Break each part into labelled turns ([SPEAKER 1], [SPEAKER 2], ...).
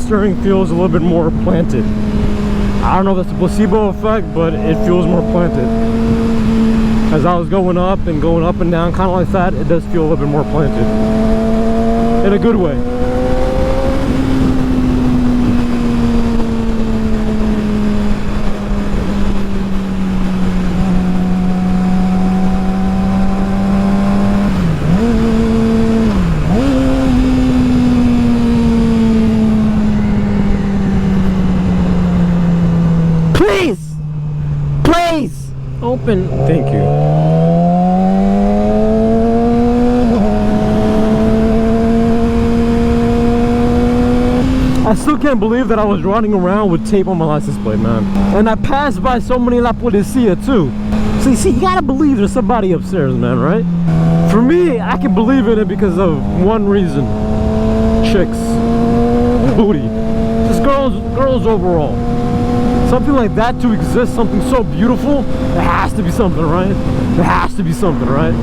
[SPEAKER 1] steering feels a little bit more planted. I don't know if that's a placebo effect, but it feels more planted. As I was going up and down, kind of like that, it does feel a little bit more planted. In a good way.
[SPEAKER 2] Please! Open.
[SPEAKER 1] Thank you. I still can't believe that I was running around with tape on my license plate, man. And I passed by so many La Policia too. So you see, you gotta believe there's somebody upstairs, man, right? For me, I can believe in it because of one reason. Chicks. Booty. Just girls overall. Something like that to exist, something so beautiful, there has to be something, right? There has to be something, right?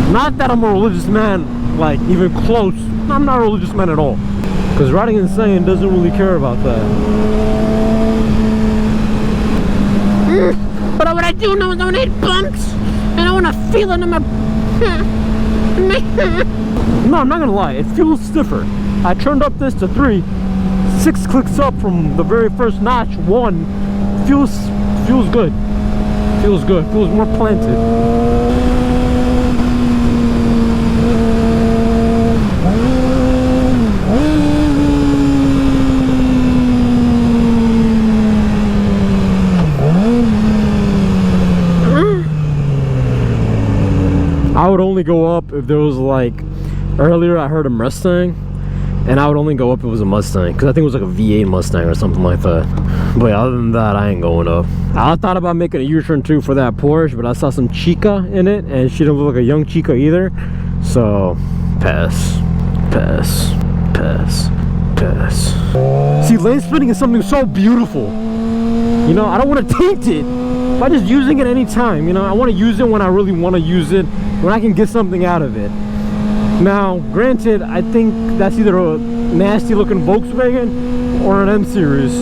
[SPEAKER 1] Not that I'm a religious man, like even close. I'm not a religious man at all. Because Riding Insane doesn't really care about that.
[SPEAKER 2] But what I do know is I want to hit bumps, and I want to feel it in my...
[SPEAKER 1] No, I'm not gonna lie, it feels stiffer. I turned up this to 3. 6 clicks up from the very first notch. 1 feels good. Feels good. Feels more planted. I would only go up if there was like earlier I heard a Mustang. And I would only go up if it was a Mustang, because I think it was like a V8 Mustang or something like that. But yeah, other than that, I ain't going up. I thought about making a U-turn too for that Porsche, but I saw some chica in it, and she didn't look like a young chica either. So, pass. Pass. Pass. Pass. See, lane splitting is something so beautiful. You know, I don't want to taint it by just using it any time. You know, I want to use it when I really want to use it, when I can get something out of it. Now, granted, I think that's either a nasty looking Volkswagen or an M Series.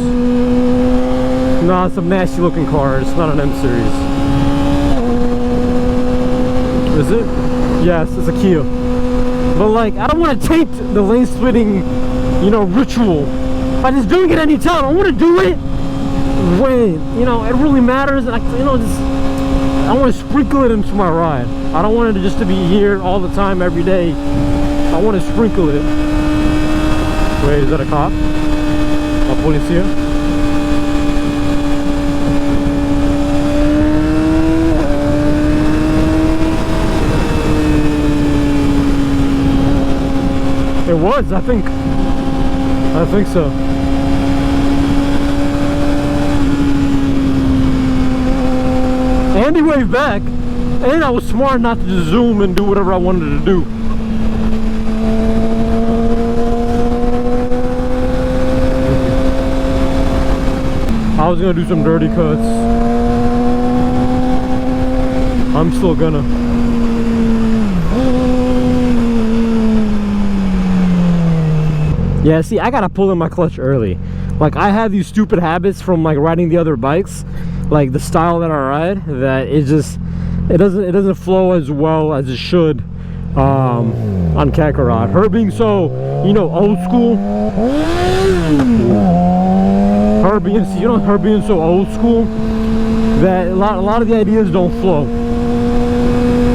[SPEAKER 1] No, it's a nasty looking car. It's not an M Series. Is it? Yes, it's a Kia. But like, I don't want to taint the lane splitting, you know, ritual by just doing it anytime. I want to do it when, you know, it really matters. And I want to sprinkle it into my ride. I don't want it just to be here all the time, every day. I want to sprinkle it. Wait, is that a cop? A policia? It was, I think so. And he waved back. And I was smart not to just zoom and do whatever I wanted to do. I was gonna do some dirty cuts. I'm still gonna. Yeah, see, I gotta pull in my clutch early. Like, I have these stupid habits from like riding the other bikes, like the style that I ride, that it doesn't flow as well as it should on Kakarot. Her being so, you know, old school. Her being so old school that a lot of the ideas don't flow.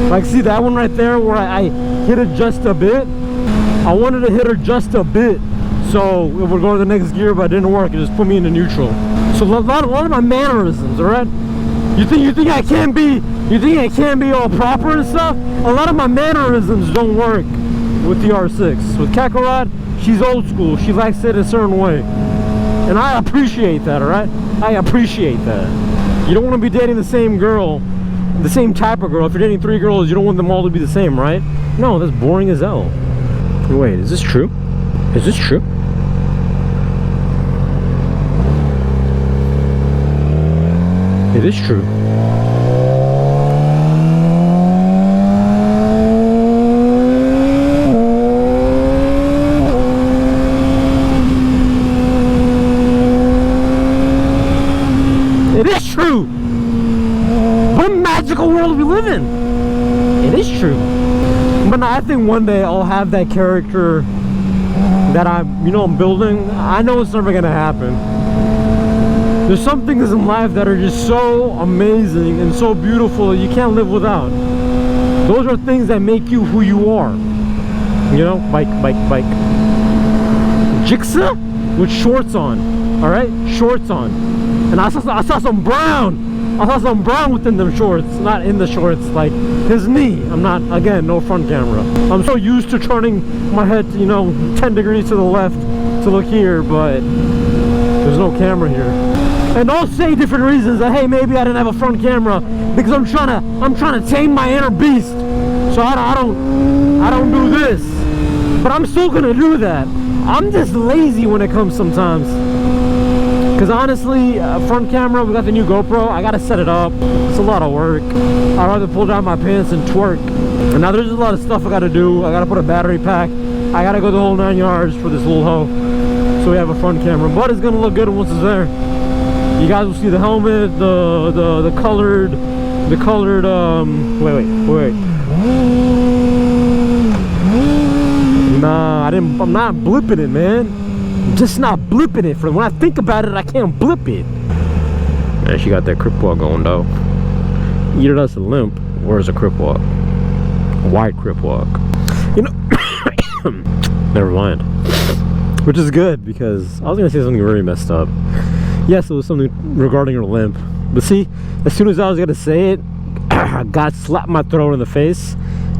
[SPEAKER 1] Like, see that one right there where I hit it just a bit? I wanted to hit her just a bit, so it would go to the next gear, but it didn't work. It just put me into neutral. So a lot of my mannerisms, alright? You think I can't be all proper and stuff? A lot of my mannerisms don't work with the R6. With Kakarot, she's old school. She likes it a certain way. And I appreciate that, alright? I appreciate that. You don't want to be dating the same girl, the same type of girl. If you're dating 3 girls, you don't want them all to be the same, right? No, that's boring as hell. Wait, is this true? Is this true? It is true. I think one day I'll have that character that I'm building. I know it's never gonna happen. There's some things in life that are just so amazing and so beautiful that you can't live without. Those are things that make you who you are. Bike. Jigsaw with shorts on. All right, shorts on. And I saw some brown. I saw some brown within them shorts, not in the shorts, like his knee. I'm not, again, no front camera. I'm so used to turning my head, 10 degrees to the left to look here, but there's no camera here. And don't say different reasons that, hey, maybe I didn't have a front camera because I'm trying to tame my inner beast. So I don't do this. But I'm still gonna do that. I'm just lazy when it comes sometimes. Because honestly, front camera, we got the new GoPro. I gotta set it up. It's a lot of work. I'd rather pull down my pants and twerk. And now there's a lot of stuff I gotta do. I gotta put a battery pack. I gotta go the whole 9 yards for this little hoe. So we have a front camera, but it's gonna look good once it's there. You guys will see the helmet, the colored, wait. Nah, I'm not blipping it, man. I'm just not blipping it. When I think about it, I can't blip it. And she got that crip walk going though. Either that's a limp or it's a crip walk. A wide crip walk. Never mind. Which is good because I was gonna say something very messed up. Yes, it was something regarding her limp. But see, as soon as I was gonna say it, God slapped my throat in the face.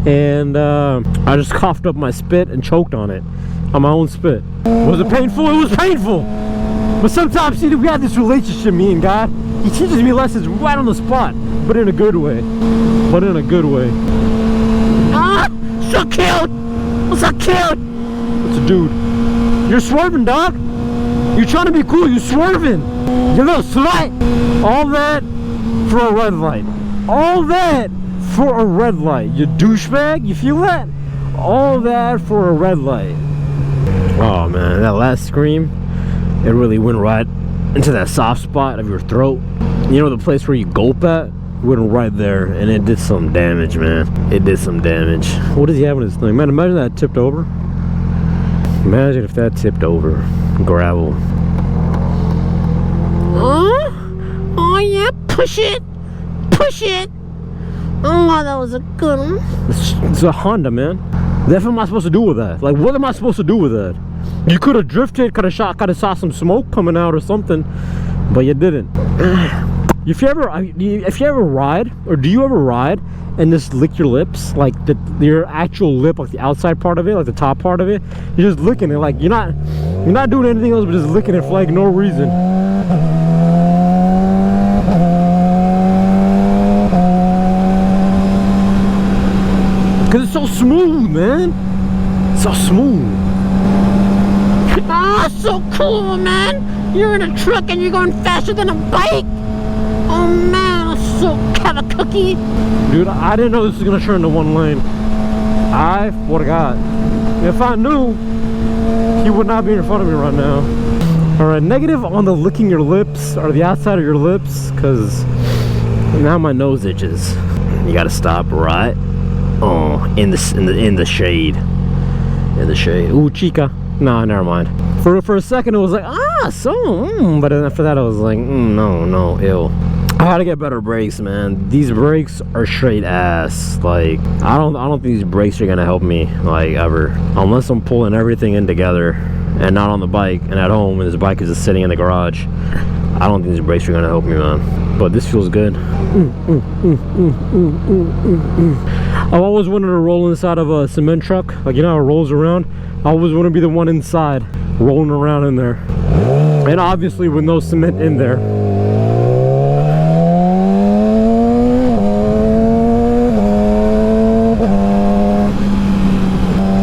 [SPEAKER 1] And I just coughed up my spit and choked on it. On my own spit. Was it painful? It was painful. But sometimes, see, we have this relationship, me and God. He teaches me lessons right on the spot, but in a good way.
[SPEAKER 2] Ah, so cute. So cute.
[SPEAKER 1] What's a dude? You're swerving, dog. You're trying to be cool. You're swerving. You little slut. All that for a red light. All that for a red light. You douchebag. You feel that? All that for a red light. Oh man, that last scream, it really went right into that soft spot of your throat. The place where you gulp at? Went right there, and it did some damage, man. It did some damage. What does he have in his thing? Man, imagine that tipped over. Imagine if that tipped over. Gravel.
[SPEAKER 2] Oh yeah, push it. Oh, that was a good one.
[SPEAKER 1] It's a Honda, man. What am I supposed to do with that? Like, what am I supposed to do with that? You could have drifted, could have saw some smoke coming out or something, but you didn't. If you ever ride, or do you ever ride and just lick your lips, like your actual lip, like the outside part of it, like the top part of it? You're just licking it, like you're not doing anything else but just licking it for like no reason. Cause it's so smooth, man. So smooth.
[SPEAKER 2] Ah, so cool, man. You're in a truck and you're going faster than a bike. Oh man, so kind of cookie.
[SPEAKER 1] Dude, I didn't know this was gonna turn to one lane. I forgot. If I knew, he would not be in front of me right now. All right, negative on the licking your lips or the outside of your lips, cause now my nose itches. You gotta stop right. Oh, in the shade. In the shade. Ooh, chica. Nah, never mind. For a second, it was like, but then after that, I was like, no, ill. I gotta get better brakes, man. These brakes are straight ass. Like, I don't think these brakes are gonna help me, like, ever. Unless I'm pulling everything in together and not on the bike and at home and this bike is just sitting in the garage. I don't think these brakes are gonna help me, man. But this feels good. I've always wanted to roll inside of a cement truck. Like, how it rolls around? I always want to be the one inside, rolling around in there. And obviously with no cement in there.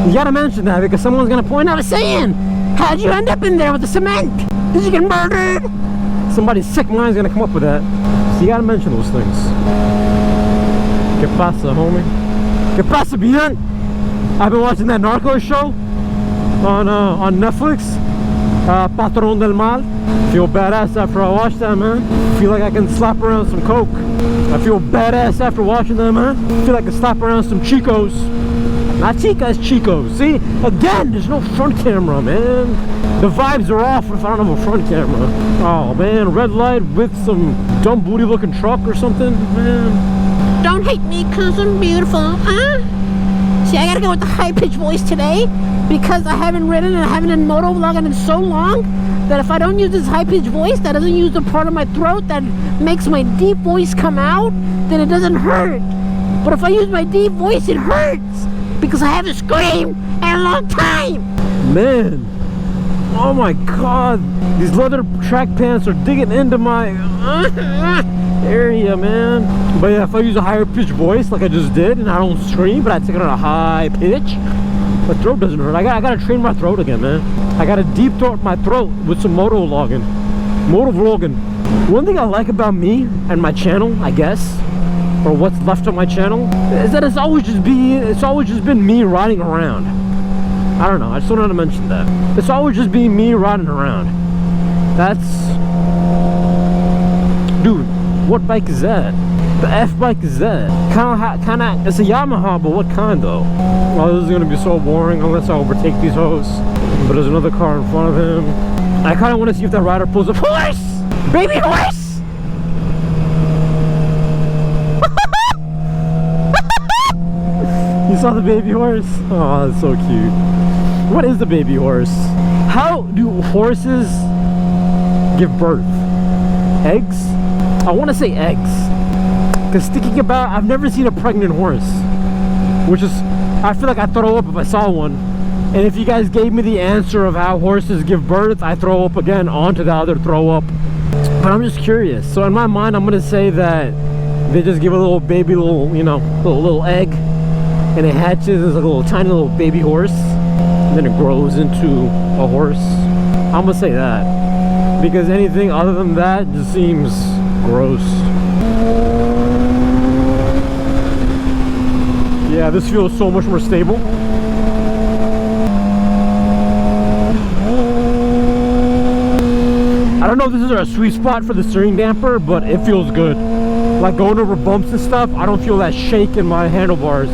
[SPEAKER 1] You gotta mention that because someone's gonna point out a saying. How'd you end up in there with the cement? Did you get murdered? Somebody's sick mind's gonna come up with that. So you gotta mention those things. ¿Qué pasa, homie? ¿Qué pasa, bien? I've been watching that Narcos show on Netflix. Patron del Mal. Feel badass after I watch that, man. Feel like I can slap around some coke. I feel badass after watching that, man. Feel like I can slap around some Chicos. Not Chica, it's Chico. See? Again, there's no front camera, man. The vibes are off if I don't have a front camera. Oh, man. Red light with some dumb booty looking truck or something, man.
[SPEAKER 2] Don't hate me because I'm beautiful, huh? See, I gotta go with the high-pitched voice today because I haven't ridden and I haven't done moto vlogging in so long that if I don't use this high-pitched voice that doesn't use the part of my throat that makes my deep voice come out, then it doesn't hurt. But if I use my deep voice, it hurts because I haven't screamed in a long time.
[SPEAKER 1] Man. Oh my god. These leather track pants are digging into my area, man. But yeah, if I use a higher pitched voice like I just did and I don't scream, but I take it on a high pitch, my throat doesn't hurt. I gotta train my throat again, man. I gotta deep throat my throat with some moto vlogging. One thing I like about me and my channel, I guess, or what's left of my channel, is that it's always just been me riding around. I don't know, I just wanted to mention that. It's always just been me riding around. Dude, what bike is that? The F bike is that? Kinda, it's a Yamaha, but what kind though? Oh, this is gonna be so boring unless I overtake these hoes. But there's another car in front of him. I kinda wanna see if that rider pulls a horse! Baby horse! You saw the baby horse? Oh, that's so cute. What is the baby horse? How do horses give birth? Eggs? I want to say eggs. Because thinking about, I've never seen a pregnant horse. Which is, I feel like I'd throw up if I saw one. And if you guys gave me the answer of how horses give birth, I throw up again onto the other throw up. But I'm just curious. So in my mind, I'm going to say that they just give a little baby, little egg. And it hatches as a little tiny little baby horse, and then it grows into a horse. I'm gonna say that because anything other than that just seems gross. Yeah, this feels so much more stable. I don't know if this is a sweet spot for the steering damper, but it feels good. Like going over bumps and stuff, I don't feel that shake in my handlebars.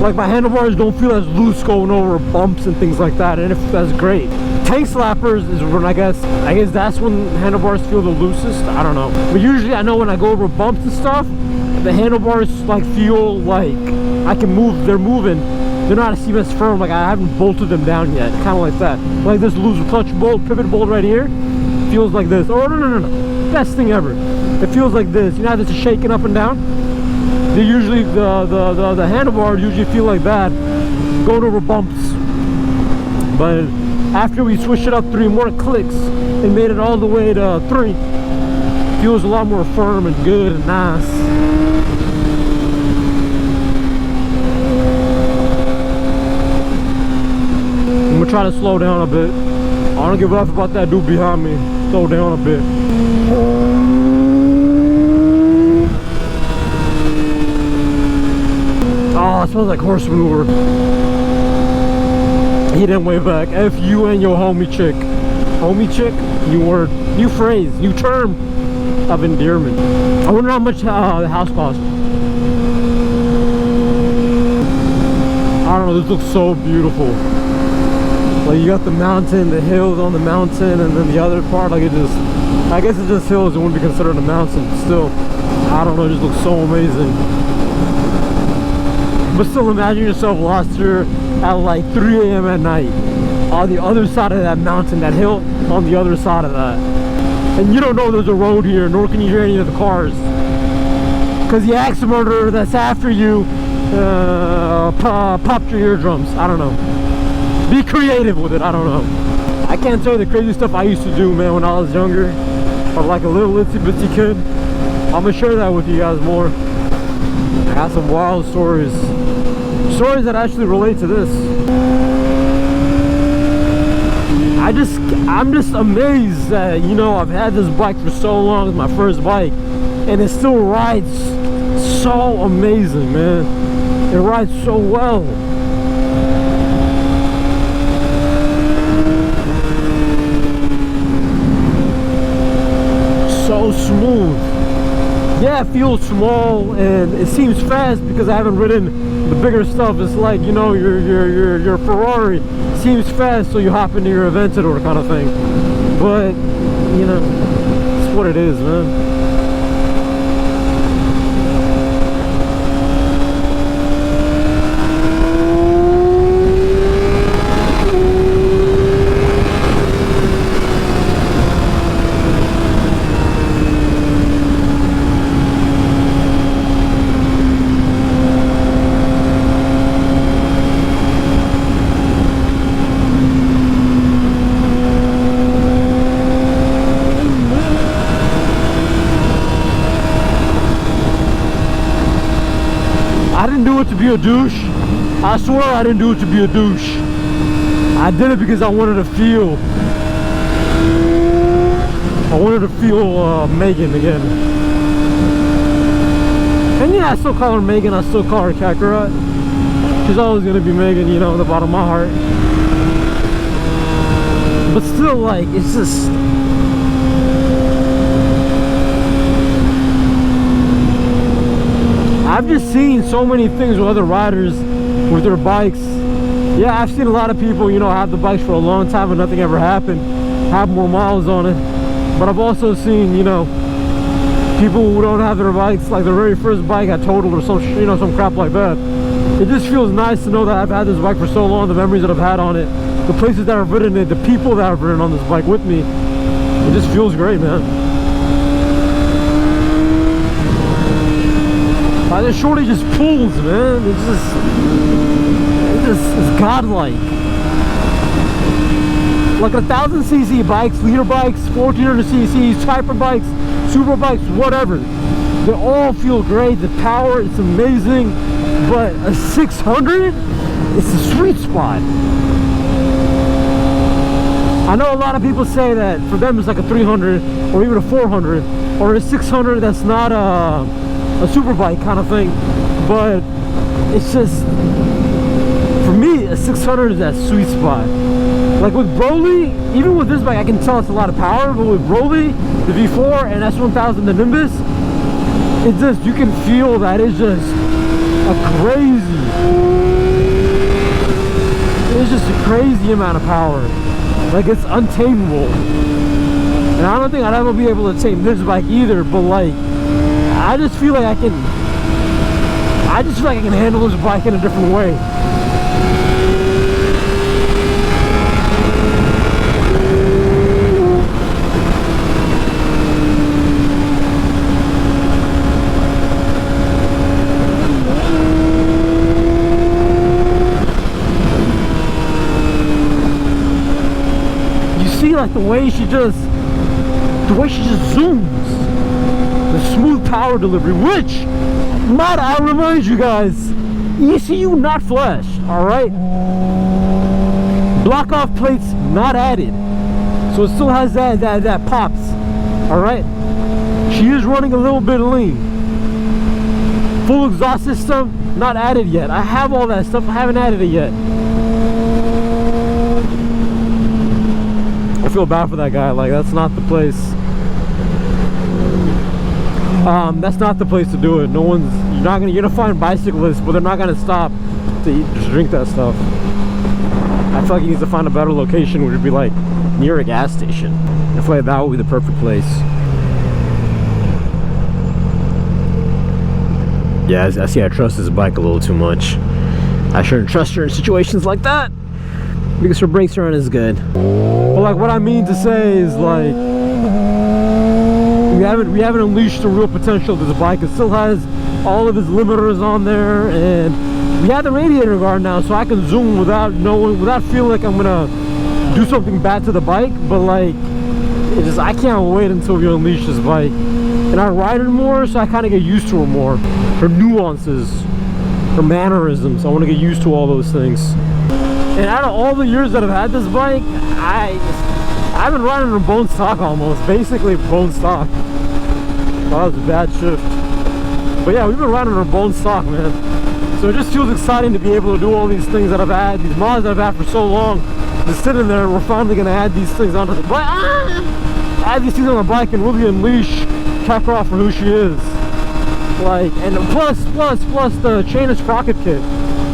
[SPEAKER 1] Like my handlebars don't feel as loose going over bumps and things like that, and that's great. Tank slappers is when I guess that's when handlebars feel the loosest. I don't know, but usually I know when I go over bumps and stuff, the handlebars like feel like I can move. They're moving. They're not as firm. Like I haven't bolted them down yet. Kind of like that. Like this loose clutch bolt, pivot bolt right here, feels like this. Oh no! Best thing ever. It feels like this. You know how this is shaking up and down? They usually, the handlebars usually feel like that, going over bumps. But after we switched it up 3 more clicks and made it all the way to 3, feels a lot more firm and good and nice. I'm gonna try to slow down a bit. I don't give a f about that dude behind me. Slow down a bit. Oh, it smells like horse manure. He didn't wave back. F you and your homie chick. Homie chick? New word. New phrase. New term of endearment. I wonder how much the house costs. I don't know, this looks so beautiful. Like you got the mountain, the hills on the mountain, and then the other part, like it just, I guess it's just hills, it wouldn't be considered a mountain, but still, I don't know, it just looks so amazing. But still, imagine yourself lost here at like 3 a.m. at night on the other side of that mountain, that hill on the other side of that. And you don't know there's a road here, nor can you hear any of the cars. Because the axe murderer that's after you popped your eardrums. I don't know. Be creative with it, I don't know. I can't tell you the crazy stuff I used to do, man, when I was younger. Or like a little itsy bitsy kid. I'm gonna share that with you guys more. I got some wild stories. Stories that actually relate to this. I'm just amazed that, you know, I've had this bike for so long. It's my first bike. And it still rides so amazing, man. It rides so well. So smooth. Yeah, it feels small and it seems fast because I haven't ridden the bigger stuff. It's like, you know, your Ferrari seems fast, so you hop into your Aventador kind of thing. But, you know, it's what it is, man. I didn't do it to be a douche. I swear I didn't do it to be a douche. I did it because I wanted to feel Megan again. And yeah, I still call her Megan. I still call her Kakarot. She's always gonna be Megan, you know, in the bottom of my heart. But still, like, it's just, I've just seen so many things with other riders with their bikes. Yeah, I've seen a lot of people, you know, have the bikes for a long time and nothing ever happened, have more miles on it. But I've also seen, you know, people who don't have their bikes, like their very first bike got totaled or some, you know, some crap like that. It just feels nice to know that I've had this bike for so long, the memories that I've had on it, the places that I've ridden it, the people that I've ridden on this bike with me. It just feels great, man. This shorty just pulls, man. It's godlike. Like 1,000cc bikes, liter bikes, 1,400cc's, hyper bikes, super bikes, whatever. They all feel great. The power, it's amazing. But a 600, it's a sweet spot. I know a lot of people say that for them it's like a 300 or even a 400 or a 600 that's not a super bike kind of thing, but it's just, for me, a 600 is that sweet spot. Like with Broly, even with this bike I can tell it's a lot of power, but with Broly, the V4 and S1000, the Nimbus, it's just, you can feel that it's just a crazy, it's just a crazy amount of power. Like, it's untamable. And I don't think I'd ever be able to tame this bike either, but like, I just feel like I can handle this bike in a different way. You see, like, the way she just zooms. The smooth power delivery, which, might I remind you guys, ECU not flashed, alright? Block off plates not added. So it still has that pops, alright? She is running a little bit lean. Full exhaust system, not added yet. I have all that stuff, I haven't added it yet. I feel bad for that guy, like, that's not the place. That's not the place to do it. You're gonna find bicyclists, but they're not gonna stop to eat, just drink that stuff. I feel like he needs to find a better location, which would be like near a gas station. I feel like that would be the perfect place. Yeah, I see I trust this bike a little too much. I shouldn't trust her in situations like that because her brakes aren't as good. But like, what I mean to say is, like, we haven't unleashed the real potential of this bike. It still has all of its limiters on there, and we have the radiator guard now, so I can zoom without feeling like I'm gonna do something bad to the bike. But like, I can't wait until we unleash this bike, and I ride it more, so I kind of get used to her more, her nuances, her mannerisms. I want to get used to all those things. And out of all the years that I've had this bike, I've been riding her bone stock almost, basically bone stock. That was a bad shift. But yeah, we've been riding her bone stock, man. So it just feels exciting to be able to do all these things that I've had, these mods that I've had for so long. Just sitting there, we're finally gonna add these things onto the bike. Add these things on the bike and really unleash Kakarot for who she is. Like, and plus the chain and sprocket kit.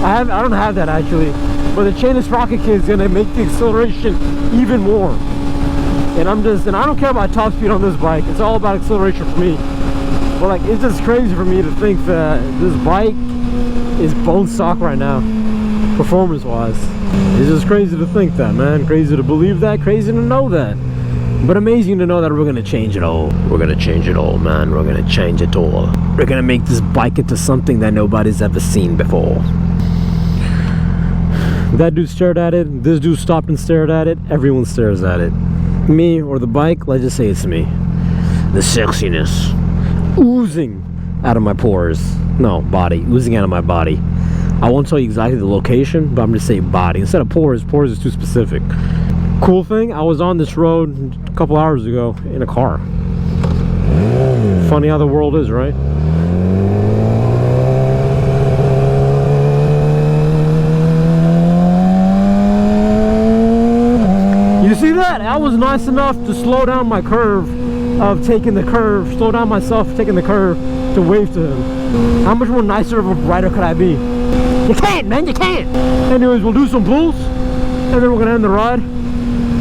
[SPEAKER 1] I don't have that actually, but the chainless sprocket kit is gonna make the acceleration even more. And I don't care about top speed on this bike. It's all about acceleration for me. But like, it's just crazy for me to think that this bike is bone stock right now, performance wise. It's just crazy to think that, man. Crazy to believe that, crazy to know that. But amazing to know that we're gonna change it all. We're gonna change it all, man. We're gonna change it all. We're gonna make this bike into something that nobody's ever seen before. That dude stared at it. This dude stopped and stared at it. Everyone stares at it. Me or the bike, let's just say it's me. The sexiness oozing out of my pores. No, body. Oozing out of my body. I won't tell you exactly the location, but I'm just saying body. Instead of pores, pores is too specific. Cool thing, I was on this road a couple hours ago in a car. Funny how the world is, right? You see that? I was nice enough to slow down my curve of taking the curve, slow down myself taking the curve to wave to him. How much more nicer of a rider could I be? You can't, man, you can't. Anyways, we'll do some pulls and then we're gonna end the ride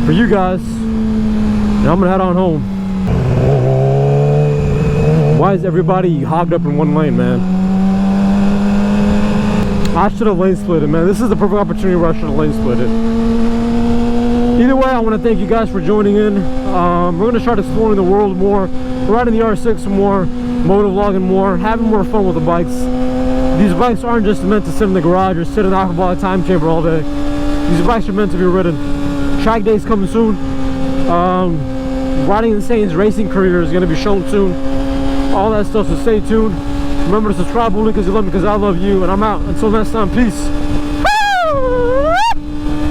[SPEAKER 1] for you guys. And I'm gonna head on home. Why is everybody hogged up in one lane, man? I should have lane split it, man. This is the perfect opportunity where I should have lane split it. Either way, I want to thank you guys for joining in. We're going to start exploring the world more, riding the R6 more, motovlogging more, having more fun with the bikes. These bikes aren't just meant to sit in the garage or sit in the alcoholic time chamber all day. These bikes are meant to be ridden. Track day's coming soon. Riding Insane's racing career is going to be shown soon. All that stuff, so stay tuned. Remember to subscribe only because you love me, because I love you. And I'm out. Until next time, peace.